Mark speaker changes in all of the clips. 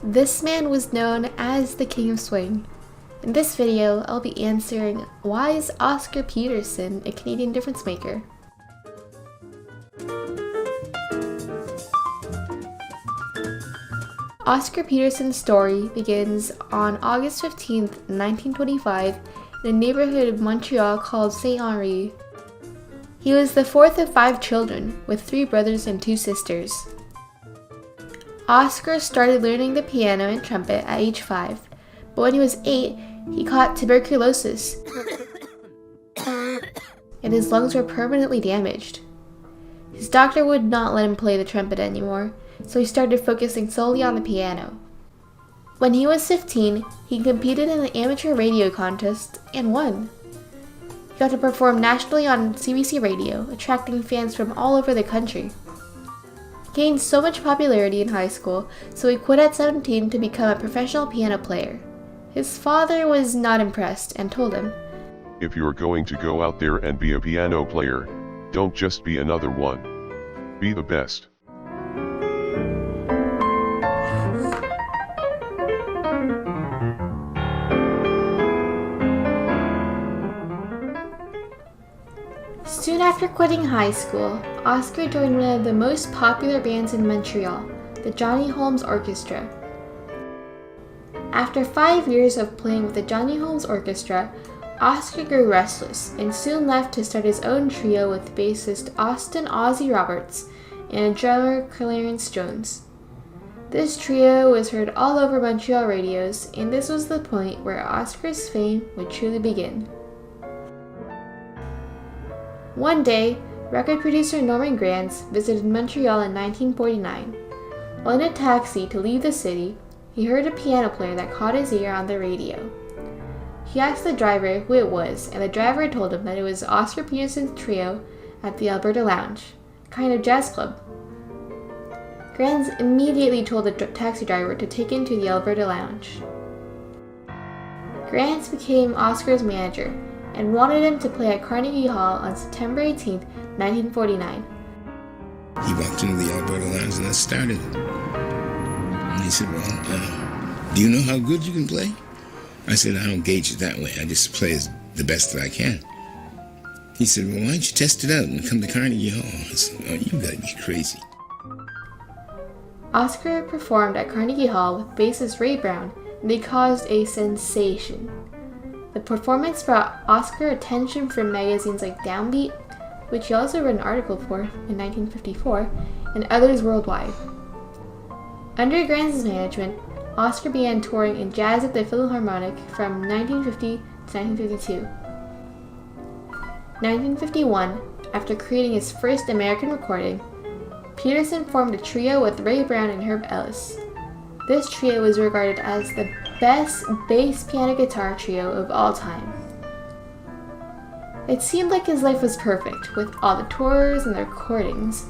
Speaker 1: This man was known as the King of Swing. In this video, I'll be answering, why is Oscar Peterson a Canadian difference maker? Oscar Peterson's story begins on August 15, 1925, in a neighborhood of Montreal called Saint-Henri. He was the fourth of 5 children, with 3 brothers and 2 sisters. Oscar started learning the piano and trumpet at age 5, but when he was 8, he caught tuberculosis, and his lungs were permanently damaged. His doctor would not let him play the trumpet anymore, so he started focusing solely on the piano. When he was 15, he competed in an amateur radio contest and won. He got to perform nationally on CBC Radio, attracting fans from all over the country. He gained so much popularity in high school, so he quit at 17 to become a professional piano player. His father was not impressed and told him,
Speaker 2: "If you're going to go out there and be a piano player, don't just be another one. Be the best."
Speaker 1: Soon after quitting high school, Oscar joined one of the most popular bands in Montreal, the Johnny Holmes Orchestra. After 5 years of playing with the Johnny Holmes Orchestra, Oscar grew restless and soon left to start his own trio with bassist Austin "Ozzy" Roberts and drummer Clarence Jones. This trio was heard all over Montreal radios, and this was the point where Oscar's fame would truly begin. One day, record producer Norman Granz visited Montreal in 1949. While in a taxi to leave the city, he heard a piano player that caught his ear on the radio. He asked the driver who it was, and the driver told him that it was Oscar Peterson's trio at the Alberta Lounge, a kind of jazz club. Granz immediately told the taxi driver to take him to the Alberta Lounge. Granz became Oscar's manager and wanted him to play at Carnegie Hall on September 18, 1949.
Speaker 3: He walked into the Alberta Lounge and I started. And he said, "Well, do you know how good you can play?" I said, "I don't gauge it that way. I just play the best that I can." He said, "Well, why don't you test it out and come to Carnegie Hall?" I said, "Oh, you gotta be crazy."
Speaker 1: Oscar performed at Carnegie Hall with bassist Ray Brown, and they caused a sensation. The performance brought Oscar attention from magazines like Downbeat, which he also wrote an article for in 1954, and others worldwide. Under Granz's management, Oscar began touring in jazz at the Philharmonic from 1950 to 1952. 1951, after creating his first American recording, Peterson formed a trio with Ray Brown and Herb Ellis. This trio was regarded as the best bass piano guitar trio of all time. It seemed like his life was perfect, with all the tours and the recordings,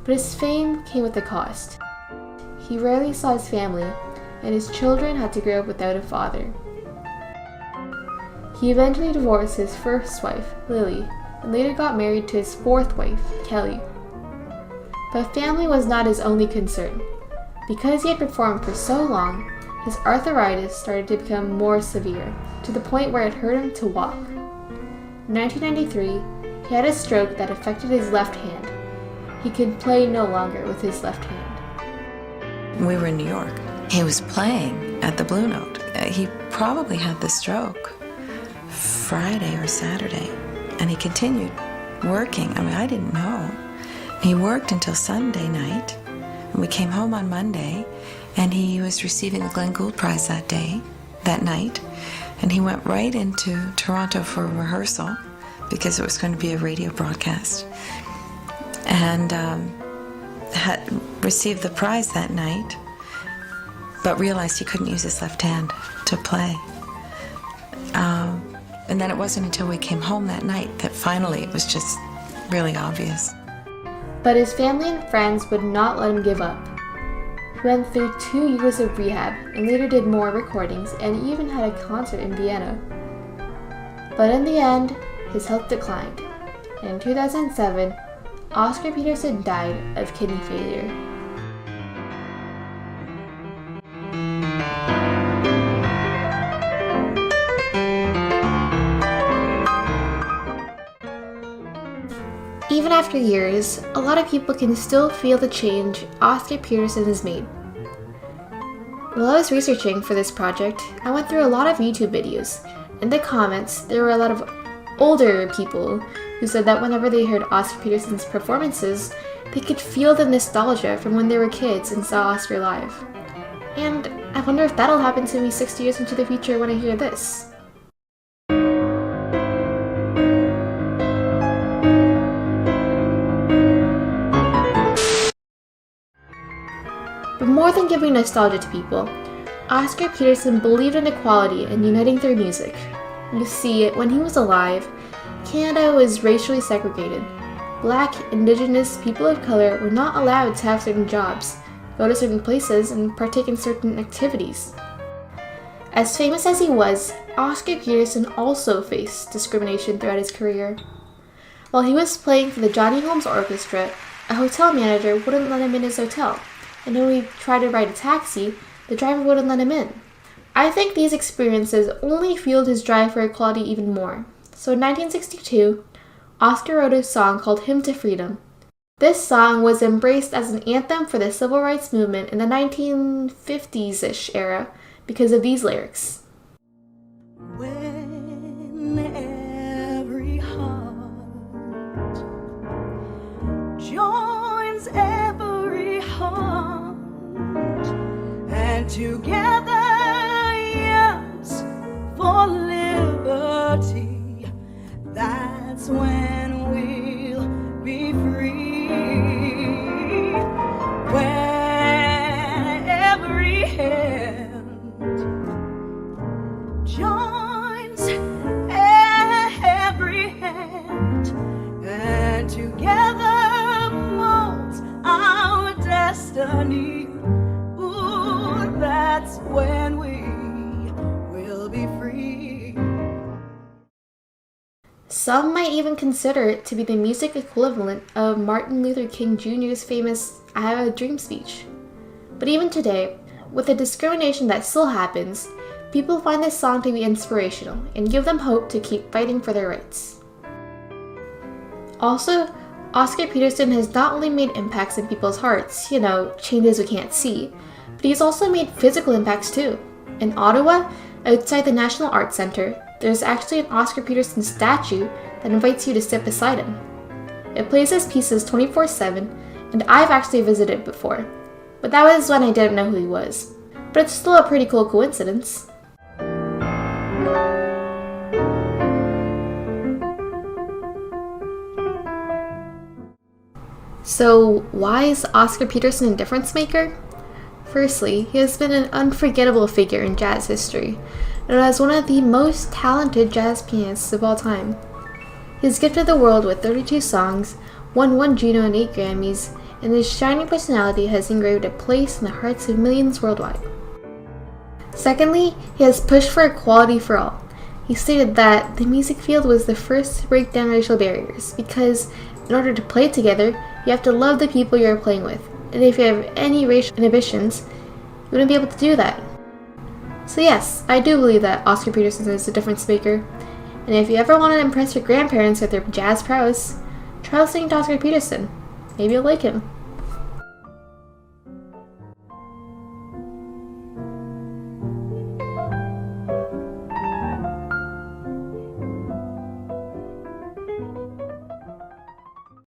Speaker 1: but his fame came with a cost. He rarely saw his family, and his children had to grow up without a father. He eventually divorced his first wife, Lily, and later got married to his 4th wife, Kelly. But family was not his only concern. Because he had performed for so long, his arthritis started to become more severe, to the point where it hurt him to walk. In 1993, he had a stroke that affected his left hand. He could play no longer with his left hand.
Speaker 4: We were in New York. He was playing at the Blue Note. He probably had the stroke Friday or Saturday, and he continued working. I didn't know. He worked until Sunday night. We came home on Monday, and he was receiving the Glenn Gould Prize that night, and he went right into Toronto for rehearsal because it was going to be a radio broadcast, and had received the prize that night, but realized he couldn't use his left hand to play. And then it wasn't until we came home that night that finally it was just really obvious.
Speaker 1: But his family and friends would not let him give up. He went through 2 years of rehab and later did more recordings and even had a concert in Vienna. But in the end, his health declined, and in 2007, Oscar Peterson died of kidney failure. after years, a lot of people can still feel the change Oscar Peterson has made. While I was researching for this project, I went through a lot of YouTube videos. In the comments, there were a lot of older people who said that whenever they heard Oscar Peterson's performances, they could feel the nostalgia from when they were kids and saw Oscar live. And I wonder if that'll happen to me 60 years into the future when I hear this. But more than giving nostalgia to people, Oscar Peterson believed in equality and uniting through music. You see, when he was alive, Canada was racially segregated. Black, Indigenous, people of color were not allowed to have certain jobs, go to certain places, and partake in certain activities. As famous as he was, Oscar Peterson also faced discrimination throughout his career. While he was playing for the Johnny Holmes Orchestra, a hotel manager wouldn't let him in his hotel, and when he tried to ride a taxi, the driver wouldn't let him in. I think these experiences only fueled his drive for equality even more. So in 1962, Oscar wrote a song called Hymn to Freedom. This song was embraced as an anthem for the civil rights movement in the 1950s-ish era because of these lyrics.
Speaker 5: When every heart joins every heart and together yearns for liberty, that's when we'll be free. When every hand joins every hand and together molds our destiny, ooh, that's when we will be free.
Speaker 1: Some might even consider it to be the music equivalent of Martin Luther King Jr.'s famous I Have a Dream speech. But even today, with the discrimination that still happens, people find this song to be inspirational and give them hope to keep fighting for their rights. Also, Oscar Peterson has not only made impacts in people's hearts, changes we can't see, but he's also made physical impacts too. In Ottawa, outside the National Arts Centre, there's actually an Oscar Peterson statue that invites you to sit beside him. It plays his pieces 24/7, and I've actually visited before, but that was when I didn't know who he was. But it's still a pretty cool coincidence. So, why is Oscar Peterson a difference maker? Firstly, he has been an unforgettable figure in jazz history, and as one of the most talented jazz pianists of all time. He has gifted the world with 32 songs, won 1 Juno and 8 Grammys, and his shining personality has engraved a place in the hearts of millions worldwide. Secondly, he has pushed for equality for all. He stated that the music field was the first to break down racial barriers because in order to play together, you have to love the people you are playing with, and if you have any racial inhibitions, you wouldn't be able to do that. So yes, I do believe that Oscar Peterson is a difference maker, and if you ever want to impress your grandparents with their jazz prowess, try listening to Oscar Peterson. Maybe you'll like him.